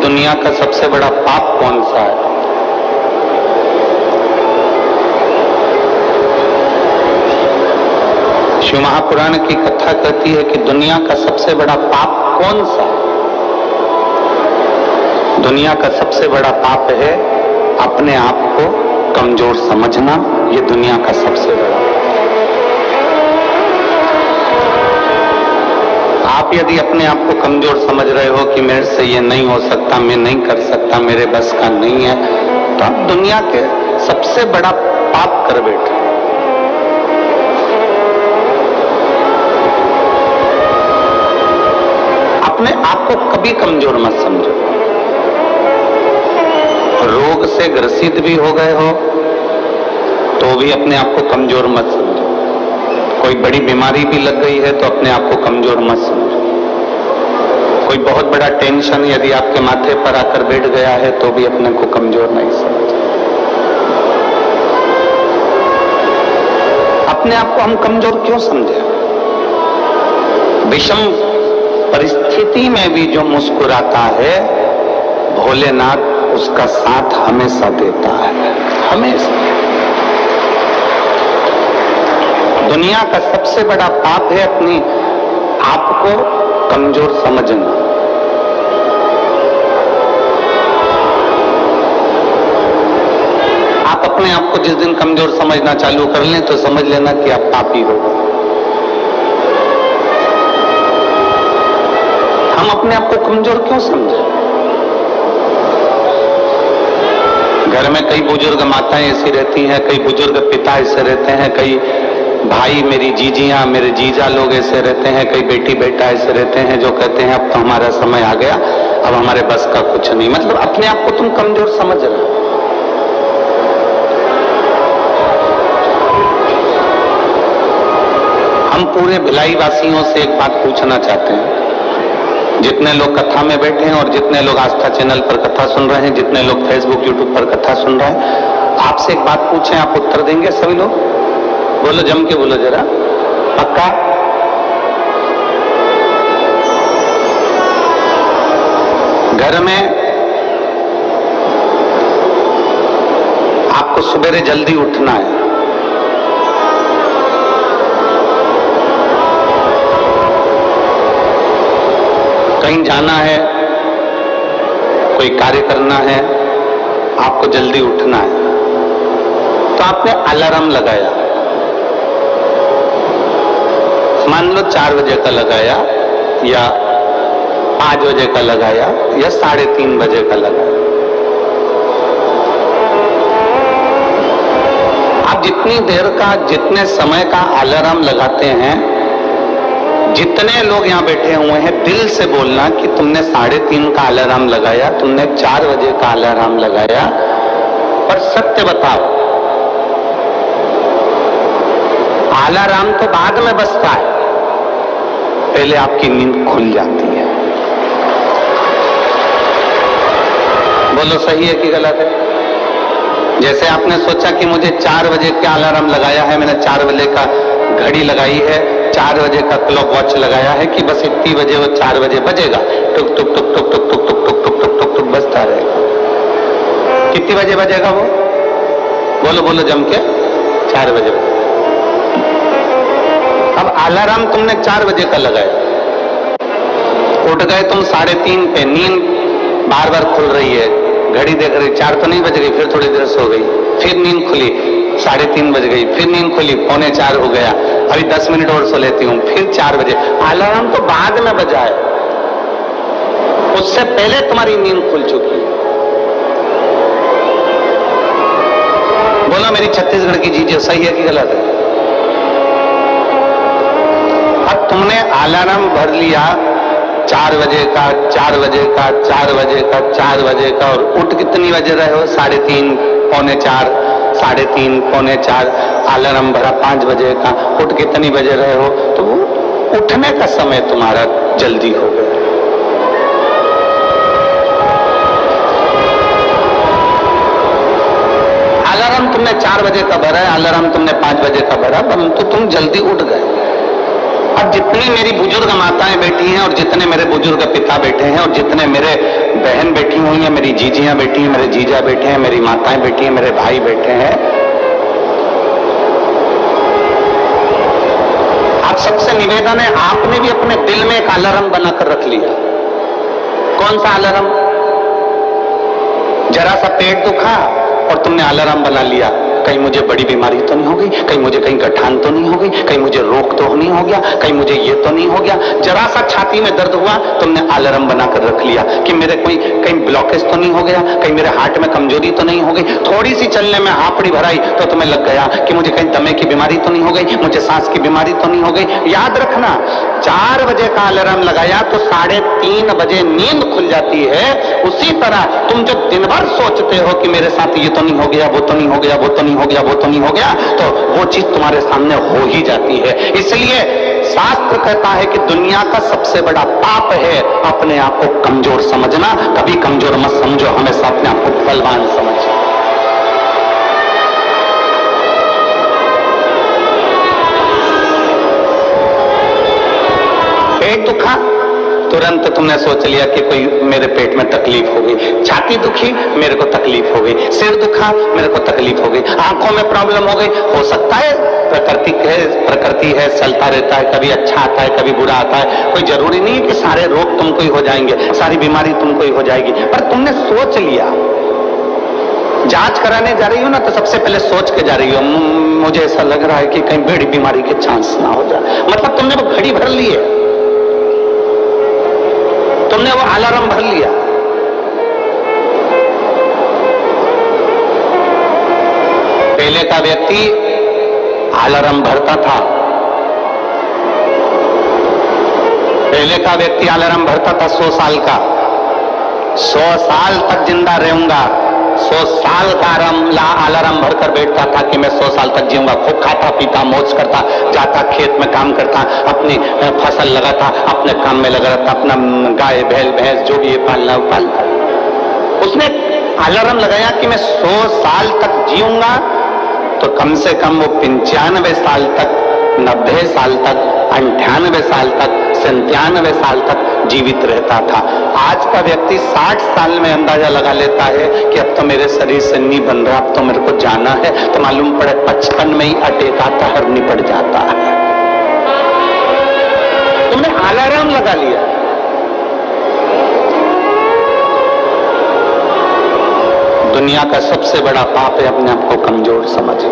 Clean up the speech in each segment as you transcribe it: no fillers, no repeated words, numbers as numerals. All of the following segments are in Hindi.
दुनिया का सबसे बड़ा पाप कौन सा है? शिव महापुराण की कथा कहती है कि दुनिया का सबसे बड़ा पाप कौन सा है? दुनिया का सबसे बड़ा पाप है अपने आप को कमजोर समझना। ये दुनिया का सबसे बड़ा पाप। आप यदि अपने आप को कमजोर समझ रहे हो कि मेरे से ये नहीं हो सकता, मैं नहीं कर सकता, मेरे बस का नहीं है, तो आप दुनिया के सबसे बड़ा पाप कर बैठे। अपने आप को कभी कमजोर मत समझो। रोग से ग्रसित भी हो गए हो तो भी अपने आप को कमजोर मत समझो। कोई बड़ी बीमारी भी लग गई है तो अपने आप को कमजोर मत समझो। कोई बहुत बड़ा टेंशन यदि आपके माथे पर आकर बैठ गया है तो भी अपने को कमजोर नहीं समझो। अपने आप को हम कमजोर क्यों समझे? विषम परिस्थिति में भी जो मुस्कुराता है भोलेनाथ उसका साथ हमेशा देता है, हमेशा। दुनिया का सबसे बड़ा पाप है अपनी आप को कमजोर समझना। आप अपने आप को जिस दिन कमजोर समझना चालू कर लें तो समझ लेना कि आप पापी हो गए। हम अपने आप को कमजोर क्यों समझे? घर में कई बुजुर्ग माताएं ऐसी रहती हैं, कई बुजुर्ग पिता ऐसे रहते हैं, कई भाई मेरी जीजियां मेरे जीजा लोग ऐसे रहते हैं, कई बेटी बेटा ऐसे रहते हैं जो कहते हैं अब तो हमारा समय आ गया, अब हमारे बस का कुछ नहीं। मतलब अपने आप को तुम कमजोर समझ रहे हो। हम पूरे भिलाई वासियों से एक बात पूछना चाहते हैं, जितने लोग कथा में बैठे हैं और जितने लोग आस्था चैनल पर कथा सुन रहे हैं, जितने लोग फेसबुक यूट्यूब पर कथा सुन रहे हैं, आपसे एक बात पूछें, आप उत्तर देंगे सभी लोग? बोलो, जम के बोलो जरा, पक्का? घर में आपको सवेरे जल्दी उठना है, कहीं जाना है, कोई कार्य करना है, आपको जल्दी उठना है, तो आपने अलार्म लगाया। मान लो 4 बजे का लगाया या 5 बजे का लगाया या 3:30 बजे का लगाया। आप जितनी देर का, जितने समय का अलार्म लगाते हैं, जितने लोग यहाँ बैठे हुए हैं, दिल से बोलना कि तुमने 3:30 का अलार्म लगाया, तुमने 4 बजे का अलार्म लगाया, पर सत्य बताओ, अलार्म तो बाद में बजता है, पहले आपकी नींद खुल जाती है। बोलो, सही है कि गलत है? जैसे आपने सोचा कि मुझे 4 बजे का अलार्म लगाया है, मैंने 4 बजे का घड़ी लगाई है, 4 बजे का क्लॉक वॉच लगाया है कि बस इतनी बजे वो 4 बजे बजेगा, टुक टुक टुक टुक टुक टुक टुक टुक टुक टुक टुक टुक बजता रहेगा। कितनी बजे बजेगा वो? बोलो बोलो जम के, 4 बजे बजेगा। अब अलार्म तुमने 4 बजे का लगाया, उठ गए तुम 3:30 पे, नींद बार बार खुल रही है, घड़ी देख रही, 4 तो नहीं बज गई, फिर थोड़ी देर सो गई, फिर नींद खुली, 3:30 बज गई, फिर नींद खुली, 3:45 हो गया, अभी 10 मिनट और सो लेती हूँ, फिर 4 बजे। अलार्म तो बाद में बजा है, उससे पहले तुम्हारी नींद खुल चुकी है। बोलो मेरी छत्तीसगढ़ की चीजें सही है कि गलत है? अब तुमने अलार्म भर लिया 4 बजे का, 4 बजे का, 4 बजे का, 4 बजे का, और उठ कितनी बजे रहे हो? 3:30, 3:45, 3:30, 3:45, अलार्म भरा 5 बजे का, उठ कितनी बजे रहे हो? तो वो उठने का समय तुम्हारा जल्दी हो गया। अलार्म तुमने 4 बजे का भरा है, अलार्म तुमने 5 बजे का भरा, परंतु तुम जल्दी उठ गए। अब जितनी मेरी बुजुर्ग माताएं बैठी हैं और जितने मेरे बुजुर्ग पिता बैठे हैं और जितने मेरे बहन बैठी हुई है, मेरी जीजियां बैठी हैं, मेरे जीजा बैठे हैं, मेरी माताएं बैठी हैं, मेरे भाई बैठे हैं। आप सबसे निवेदन है, आपने भी अपने दिल में एक अलार्म बनाकर रख लिया। कौन सा अलार्म? जरा सा पेट दुखा और तुमने अलार्म बना लिया, कहीं मुझे बड़ी बीमारी तो नहीं हो गई, कहीं मुझे कहीं गठान तो नहीं हो गई, कहीं मुझे रोग तो नहीं हो गया, कहीं मुझे ये तो नहीं हो गया। जरा सा छाती में दर्द हुआ, तुमने अलार्म बनाकर रख लिया कि मेरे कोई कहीं ब्लॉकेज तो नहीं हो गया, कहीं मेरे हार्ट में कमजोरी तो नहीं हो गई। थोड़ी सी चलने में हाफड़ी भराई तो तुम्हें लग गया कि मुझे कहीं दमे की बीमारी तो नहीं हो गई, मुझे सांस की बीमारी तो नहीं हो गई। याद रखना, 4 बजे का अलार्म लगाया तो 3:30 बजे नींद खुल जाती है। उसी तरह तुम जो दिन भर सोचते हो कि मेरे साथ ये तो नहीं हो गया, वो तो नहीं हो गया, वो तो नहीं हो गया, वो तो नहीं हो गया, तो वो चीज तुम्हारे सामने हो ही जाती है। इसलिए शास्त्र कहता है कि दुनिया का सबसे बड़ा पाप है अपने आप को कमजोर समझना। कभी कमजोर मत समझो, हमेशा अपने आप को बलवान समझो। पेट दुखा, तुरंत तुमने सोच लिया कि कोई मेरे पेट में तकलीफ हो गई। छाती दुखी, मेरे को तकलीफ हो गई। सिर दुखा, मेरे को तकलीफ हो गई। आंखों में प्रॉब्लम हो गई। हो सकता है प्रकृति है, चलता रहता है, कभी अच्छा आता है, कभी बुरा आता है। कोई जरूरी नहीं है कि सारे रोग तुमको ही हो जाएंगे, सारी बीमारी तुमको ही हो जाएगी। पर तुमने सोच लिया। जांच कराने जा रही हो ना, तो सबसे पहले सोच के जा रही हो, मुझे ऐसा लग रहा है कि कहीं बड़ी बीमारी के चांस ना हो जाए। मतलब तुमने वो घड़ी भर ली है, तुमने वो अलार्म भर लिया। पहले का व्यक्ति अलार्म भरता था, पहले का व्यक्ति अलार्म भरता था 100 साल का। 100 साल तक जिंदा रहूंगा, 100 साल का अलार्म भरकर बैठता था कि मैं 100 साल तक जीऊंगा। खूब खाता पीता मौज करता, जाता खेत में काम करता, अपनी फसल लगाता, अपने काम में लगा रहता, अपना गाय बैल भैंस जो भी ये पालना पालता। उसने अलार्म लगाया कि मैं 100 साल तक जीऊंगा, तो कम से कम वो 95 साल तक, 90 साल तक, 98 साल तक, 97 साल तक जीवित रहता था। आज का व्यक्ति 60 साल में अंदाजा लगा लेता है कि अब तो मेरे शरीर से नहीं बन रहा, अब तो मेरे को जाना है, तो मालूम पड़े 55 में ही अटैक आता है और निपट जाता है। तुमने अलार्म लगा लिया। दुनिया का सबसे बड़ा पाप है अपने आप को कमजोर समझे।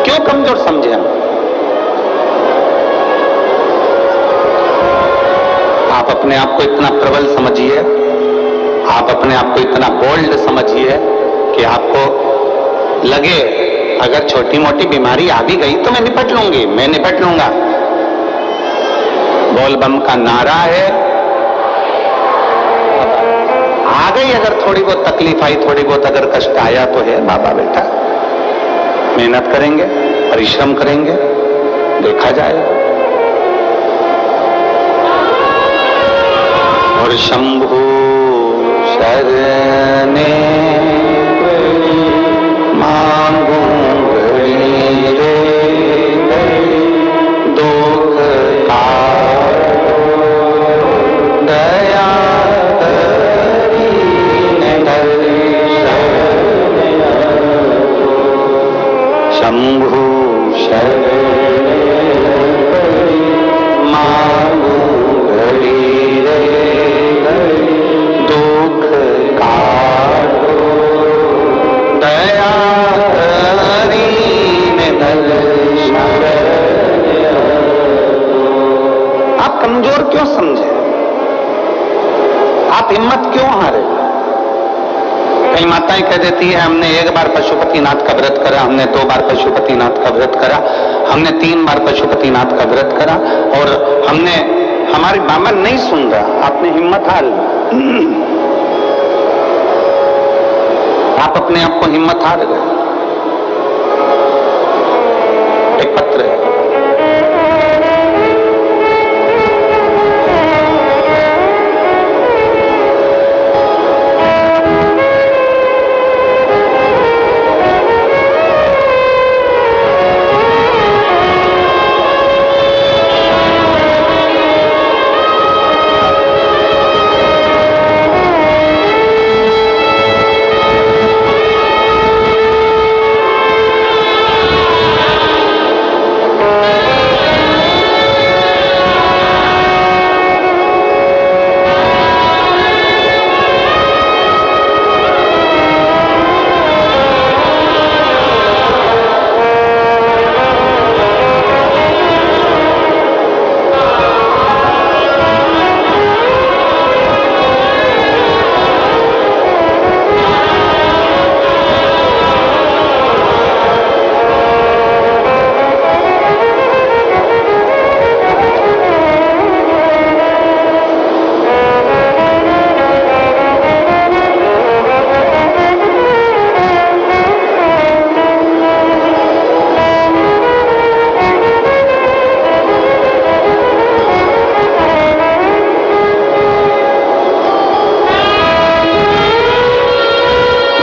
क्यों कमजोर समझे हम? आप अपने आप को इतना प्रबल समझिए, आप अपने आप को इतना बोल्ड समझिए कि आपको लगे अगर छोटी मोटी बीमारी आ भी गई तो मैं निपट लूंगी, मैं निपट लूंगा। बोल बम का नारा है, आ गई अगर थोड़ी बहुत तकलीफ आई, थोड़ी बहुत अगर कष्ट आया तो है बाबा बेटा, मेहनत करेंगे, परिश्रम करेंगे, देखा जाएगा। और शंभु शरणे मांगू घड़ी रे दुख का दया शंभु शरणे मांगू घड़ी रे दुख काटो दया दीन दर्शन। आप कमजोर क्यों समझे? आप हिम्मत क्यों हारे? कई माताएं कह देती है हमने 1 बार पशुपतिनाथ का व्रत करा, हमने 2 बार पशुपतिनाथ का व्रत करा, हमने 3 बार पशुपतिनाथ का व्रत करा और हमने, हमारी मामा नहीं सुन रहा। आपने हिम्मत हार ली, आप अपने आप को हिम्मत हार गए। एक पत्र है,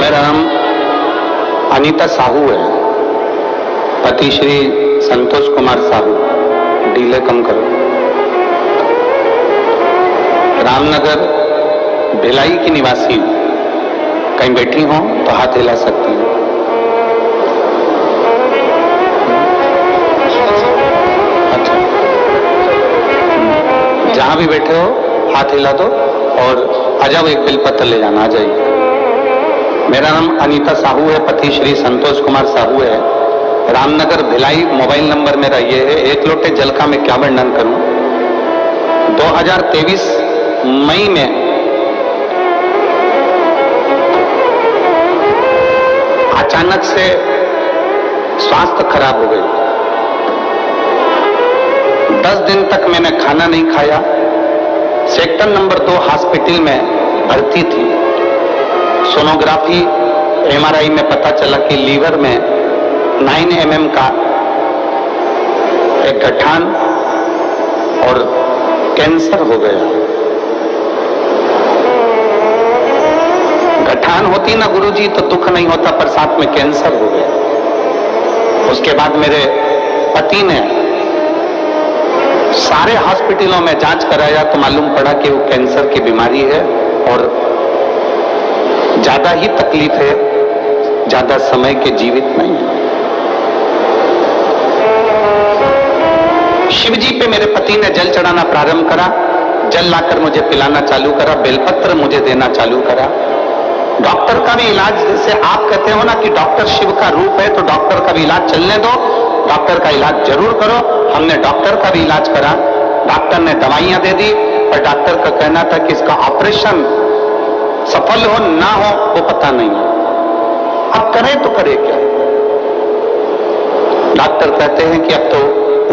मेरा नाम अनीता साहू है, पति श्री संतोष कुमार साहू, डीले कम करो, रामनगर भिलाई की निवासी। कहीं बैठी हो तो हाथ हिला सकती हो। अच्छा, जहां भी बैठे हो हाथ हिला दो और आ जाओ, एक बिलपत्र ले जाना, आ जाइए। मेरा नाम अनीता साहू है, पति श्री संतोष कुमार साहू है, रामनगर भिलाई। मोबाइल नंबर मेरा ये है। एक लोटे जल का मैं क्या वर्णन करूं। 2023 मई में अचानक से स्वास्थ्य खराब हो गई। 10 दिन तक मैंने खाना नहीं खाया। सेक्टर नंबर 2 हॉस्पिटल में भर्ती थी। सोनोग्राफी एमआरआई में पता चला कि लीवर में 9 mm का एक गठान और कैंसर हो गया। गठान होती ना गुरुजी तो दुख नहीं होता, पर साथ में कैंसर हो गया। उसके बाद मेरे पति ने सारे हॉस्पिटलों में जांच कराया तो मालूम पड़ा कि वो कैंसर की बीमारी है और ज्यादा ही तकलीफ है, ज्यादा समय के जीवित नहीं है। शिव जी पे मेरे पति ने जल चढ़ाना प्रारंभ करा। जल लाकर मुझे पिलाना चालू करा, बेलपत्र मुझे देना चालू करा। डॉक्टर का भी इलाज, जैसे आप कहते हो ना कि डॉक्टर शिव का रूप है, तो डॉक्टर का भी इलाज चलने दो, डॉक्टर का इलाज जरूर करो। हमने डॉक्टर का भी इलाज करा। डॉक्टर ने दवाइयां दे दी, पर डॉक्टर का कहना था कि इसका ऑपरेशन सफल हो ना हो वो पता नहीं है। अब करें तो करें क्या। डॉक्टर कहते हैं कि अब तो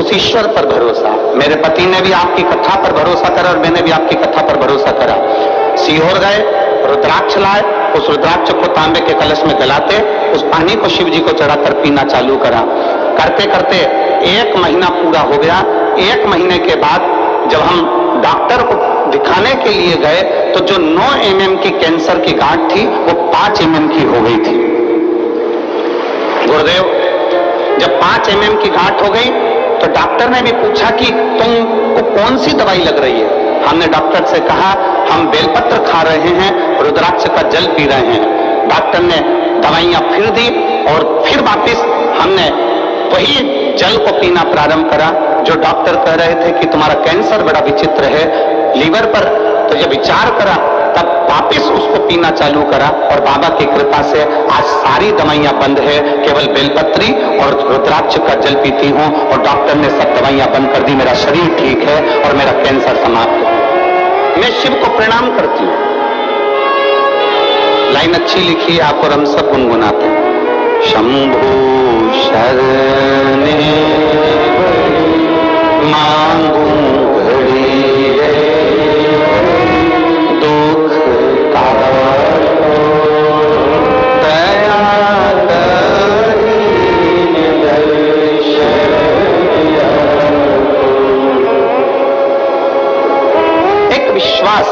उस ईश्वर पर भरोसा। मेरे पति ने भी आपकी कथा पर भरोसा करा और मैंने भी आपकी कथा पर भरोसा करा। सीहोर गए, रुद्राक्ष लाए, उस रुद्राक्ष को तांबे के कलश में गलाते, उस पानी को शिव जी को चढ़ाकर पीना चालू करा। करते करते 1 महीना पूरा हो गया। 1 महीने के बाद जब हम डॉक्टर को दिखाने के लिए गए तो जो 9 mm की कैंसर की गांठ थी वो 5 mm की हो गई थी। गुरुदेव, जब 5 mm की गांठ हो गई तो डॉक्टर ने भी पूछा कि तुमको कौन सी दवाई लग रही है। हमने डॉक्टर से कहा हम बेलपत्र खा रहे हैं, रुद्राक्ष का जल पी रहे हैं। डॉक्टर ने दवाइयां फिर दी और फिर वापिस हमने वही जल को पीना प्रारंभ करा। जो डॉक्टर कह रहे थे कि तुम्हारा कैंसर बड़ा विचित्र है लीवर पर, तो जब विचार करा तब वापिस उसको पीना चालू करा और बाबा की कृपा से आज सारी दवाइयां बंद है, केवल बेलपत्री और रुद्राक्ष का जल पीती हूं और डॉक्टर ने सब दवाइयां बंद कर दी। मेरा शरीर ठीक है और मेरा कैंसर समाप्त है। मैं शिव को प्रणाम करती हूँ। लाइन अच्छी लिखी है आप और हम सब गुनगुनाते हैं। शंभु शरणे मांगू घड़ी दुख काटो दया दीन दर्शन। एक विश्वास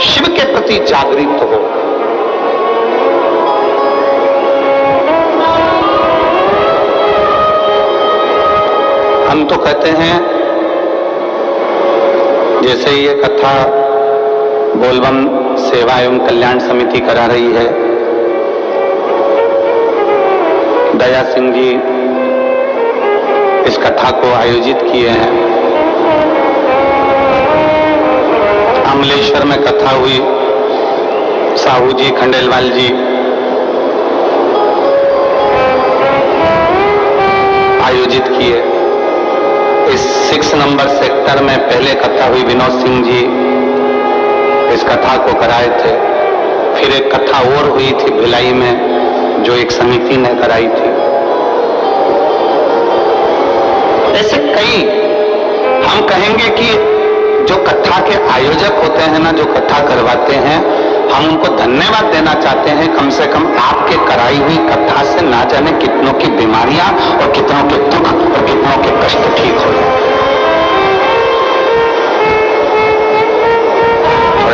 शिव के प्रति जागृत हो। हम तो कहते हैं जैसे ये कथा बोलबम सेवा एवं कल्याण समिति करा रही है, दया सिंह जी इस कथा को आयोजित किए हैं। अमलेश्वर में कथा हुई, साहू जी खंडेलवाल जी आयोजित किए। इस 6 नंबर सेक्टर में पहले कथा हुई, विनोद सिंह जी इस कथा को कराए थे। फिर एक कथा और हुई थी भिलाई में जो एक समिति ने कराई थी। ऐसे कई हम कहेंगे कि जो कथा के आयोजक होते हैं ना, जो कथा करवाते हैं, हम उनको धन्यवाद देना चाहते हैं। कम से कम आपके कराई हुई कथा से ना जाने कितनों की बीमारियां और कितनों के दुख और कितनों के कष्ट ठीक हो जाए।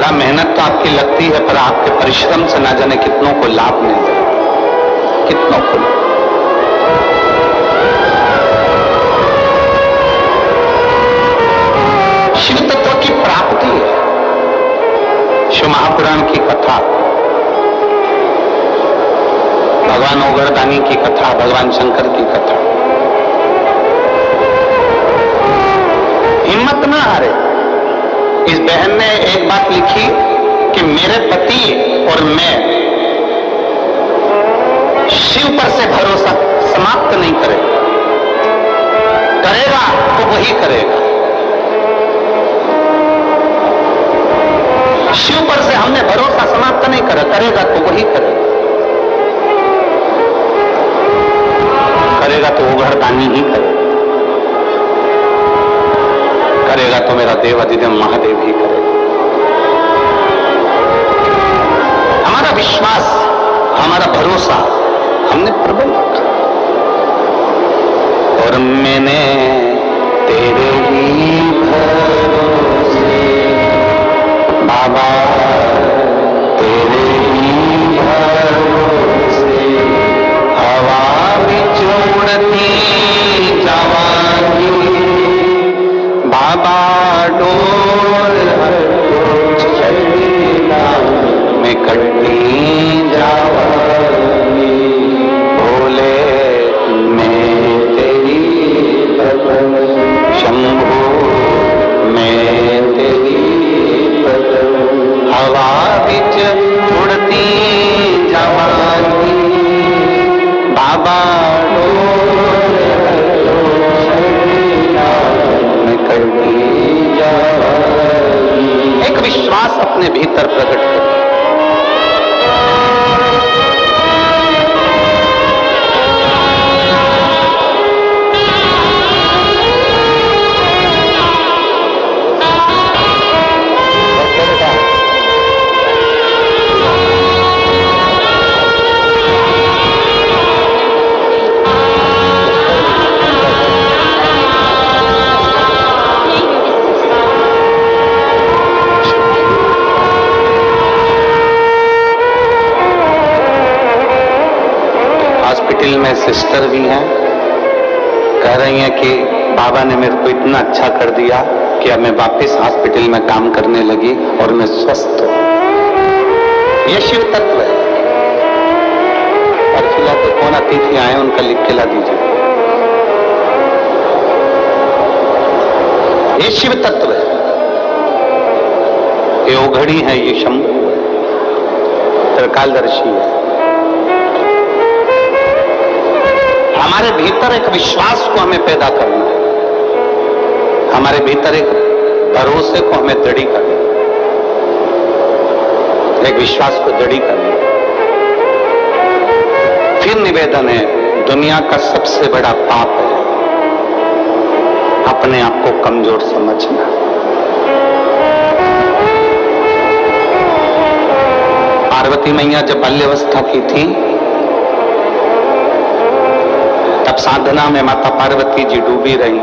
बड़ा मेहनत तो आपकी लगती है, पर आपके परिश्रम से ना जाने कितनों को लाभ मिलता है, कितनों को। शिव तत्व की प्राप्ति है। शिव महापुराण की कथा, भगवान ओगरदानी की कथा, भगवान शंकर की कथा। हिम्मत ना हारे। इस बहन ने एक बात लिखी कि मेरे पति और मैं शिव पर से भरोसा समाप्त नहीं करेगा, करेगा तो वही करेगा। शिव पर से हमने भरोसा समाप्त नहीं करा, करेगा तो वही करेगा। करेगा तो ओगरदानी ही करेगा, करेगा तो मेरा देव अधिदेव महादेव ही करेगा। हमारा विश्वास, हमारा भरोसा हमने प्रबल रखा। और मैंने तेरे ही भरोसे बाबा, तेरे ही भरोसे हवा बिच उड़ती जवानी बाबा, डोर में कटती जावानी भोले, मैं तेरी भगन शंभो, मैं तेरी भगन हवा बिच उड़ती जवानी बाबा, डोर में कटती जावानी। एक विश्वास अपने भीतर प्रकट करें। हॉस्पिटल में सिस्टर भी हैं, कह रही हैं कि बाबा ने मेरे को इतना अच्छा कर दिया कि अब मैं वापस हॉस्पिटल में काम करने लगी और मैं स्वस्थ हूं। यह शिव तत्व है। और फिलहाल तो कौन अतिथि आए उनका लिख के ला दीजिए। ये शिव तत्व है, ये ओघड़ी है, ये शंभु है, त्रिकालदर्शी है। हमारे भीतर एक विश्वास को हमें पैदा करना है, हमारे भीतर एक भरोसे को हमें दृढ़ी करना है, एक विश्वास को दृढ़ी करना है। फिर निवेदन है, दुनिया का सबसे बड़ा पाप है अपने आप को कमजोर समझना। पार्वती मैया जब बाल्यावस्था की थी तब साधना में माता पार्वती जी डूबी रही।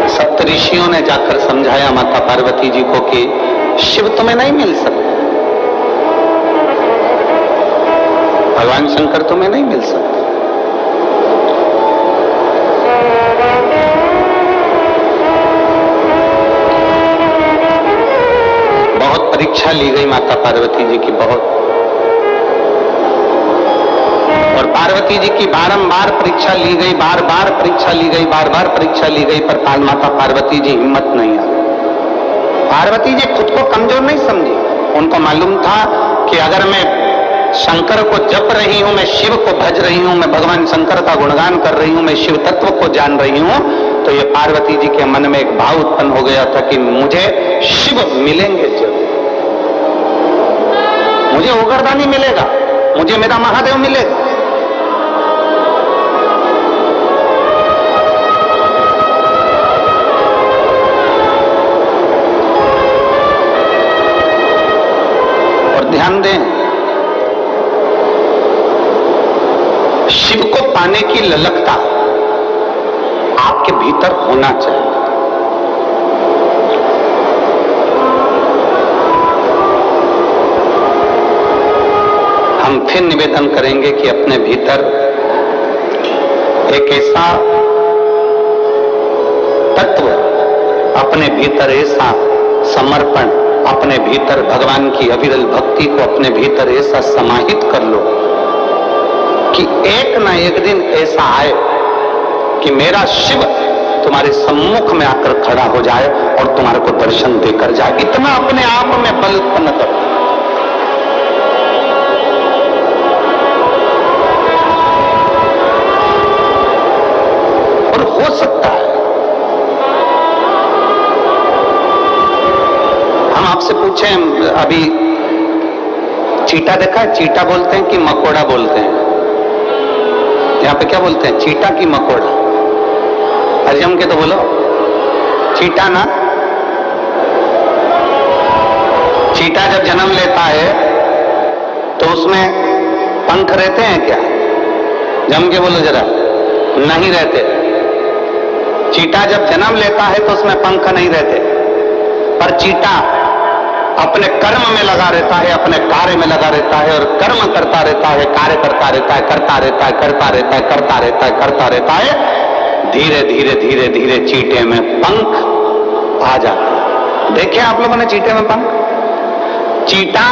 सप्तऋषियों ने जाकर समझाया माता पार्वती जी को कि शिव तुम्हें नहीं मिल सकते, भगवान शंकर तुम्हें नहीं मिल सकते। बहुत परीक्षा ली गई माता पार्वती जी की, बहुत। और पार्वती जी की बारंबार परीक्षा ली गई, बार बार परीक्षा ली गई, बार बार परीक्षा ली गई, पर माता पार्वती जी हिम्मत नहीं आ गई। पार्वती जी खुद को कमजोर नहीं समझी। उनको मालूम था कि अगर मैं शंकर को जप रही हूं, मैं शिव को भज रही हूं, मैं भगवान शंकर का गुणगान कर रही हूं, मैं शिव तत्व को जान रही हूं, तो ये पार्वती जी के मन में एक भाव उत्पन्न हो गया था कि मुझे शिव मिलेंगे जरूर, मुझे ओगरदानी मिलेगा, मुझे मेरा महादेव मिलेगा। ध्यान दें, शिव को पाने की ललकता आपके भीतर होना चाहिए। फिर निवेदन करेंगे कि अपने भीतर एक ऐसा तत्व, अपने भीतर ऐसा समर्पण, अपने भीतर भगवान की अविरल भक्ति को अपने भीतर ऐसा समाहित कर लो कि एक ना एक दिन ऐसा आए कि मेरा शिव तुम्हारे सम्मुख में आकर खड़ा हो जाए और तुम्हारे को दर्शन देकर जाए। इतना अपने आप में बल उत्पन्न करो। और हो सकता है, हम आपसे पूछें, अभी चीटा देखा है? चीटा बोलते हैं कि मकोड़ा बोलते हैं? यहाँ पे क्या बोलते हैं, चीटा की मकोड़ा? अरे जम के तो बोलो, चीटा ना। चीटा जब जन्म लेता है तो उसमें पंख रहते हैं क्या? जम के बोलो जरा। नहीं रहते। चीटा जब जन्म लेता है तो उसमें पंख नहीं रहते, पर चीटा अपने कर्म में लगा रहता है, अपने कार्य में लगा रहता है और कर्म करता रहता है, कार्य करता रहता है, करता रहता है, करता रहता है, करता रहता है, करता रहता है। धीरे धीरे धीरे धीरे चीटे में पंख आ जाते हैं। देखिए आप लोगों ने चीटे में पंख? चीटा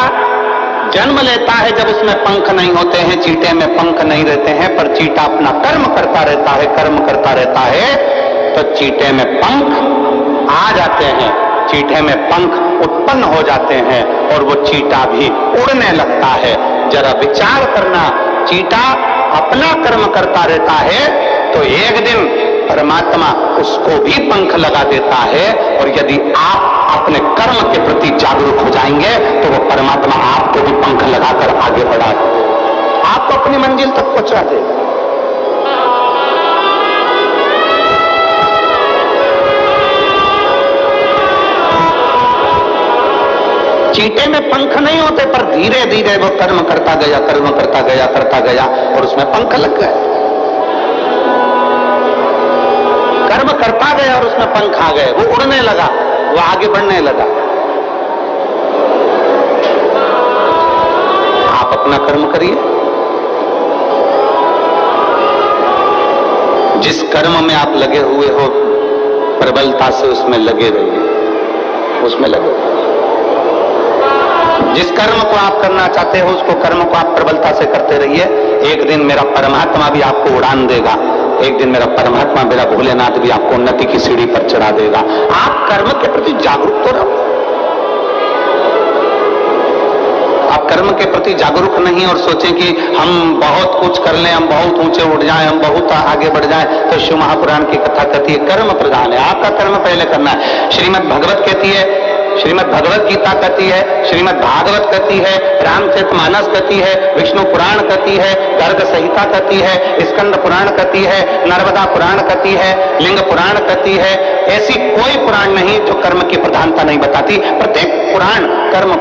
जन्म लेता है जब उसमें पंख नहीं होते हैं, चीटे में पंख नहीं रहते हैं, पर चीटा अपना कर्म करता रहता है, कर्म करता रहता है, तो चीटे में पंख आ जाते हैं, चीटे में पंख उत्पन्न हो जाते हैं और वो चीटा भी उड़ने लगता है। जरा विचार करना, चीटा अपना कर्म करता रहता है तो एक दिन परमात्मा उसको भी पंख लगा देता है, और यदि आप अपने कर्म के प्रति जागरूक हो जाएंगे तो वो परमात्मा आपको भी पंख लगाकर आगे बढ़ा देगा, आपको अपनी मंजिल तक पहुंचा देगा। चीटे में पंख नहीं होते, पर धीरे धीरे वो कर्म करता गया, कर्म करता गया, करता गया और उसमें पंख लग गए। कर्म करता गया और उसमें पंख आ गए, वो उड़ने लगा, वो आगे बढ़ने लगा। आप अपना कर्म करिए, जिस कर्म में आप लगे हुए हो प्रबलता से उसमें लगे रहिए, उसमें लगे। जिस कर्म को आप करना चाहते हो उसको कर्म को आप प्रबलता से करते रहिए। एक दिन मेरा परमात्मा भी आपको उड़ान देगा, एक दिन मेरा परमात्मा, मेरा भोलेनाथ भी आपको उन्नति की सीढ़ी पर चढ़ा देगा। आप कर्म के प्रति जागरूक तो रहो। आप कर्म के प्रति जागरूक नहीं और सोचें कि हम बहुत कुछ कर लें, हम बहुत ऊंचे उठ जाएं, हम बहुत आगे बढ़ जाएं, तो शिव महापुराण की कथा कहती है कर्म प्रधान है, आपका कर्म पहले करना है। श्रीमद् भगवत कहती है, श्रीमद् भगवत गीता कहती है, श्रीमद् भागवत कहती है, रामचरितमानस कहती है, विष्णु पुराण कहती है, गर्ग संहिता कहती है, स्कंद पुराण कहती है, नर्मदा पुराण कहती है, लिंग पुराण कहती है। ऐसी कोई पुराण नहीं जो कर्म की प्रधानता नहीं बताती। प्रत्येक पुराण कर्म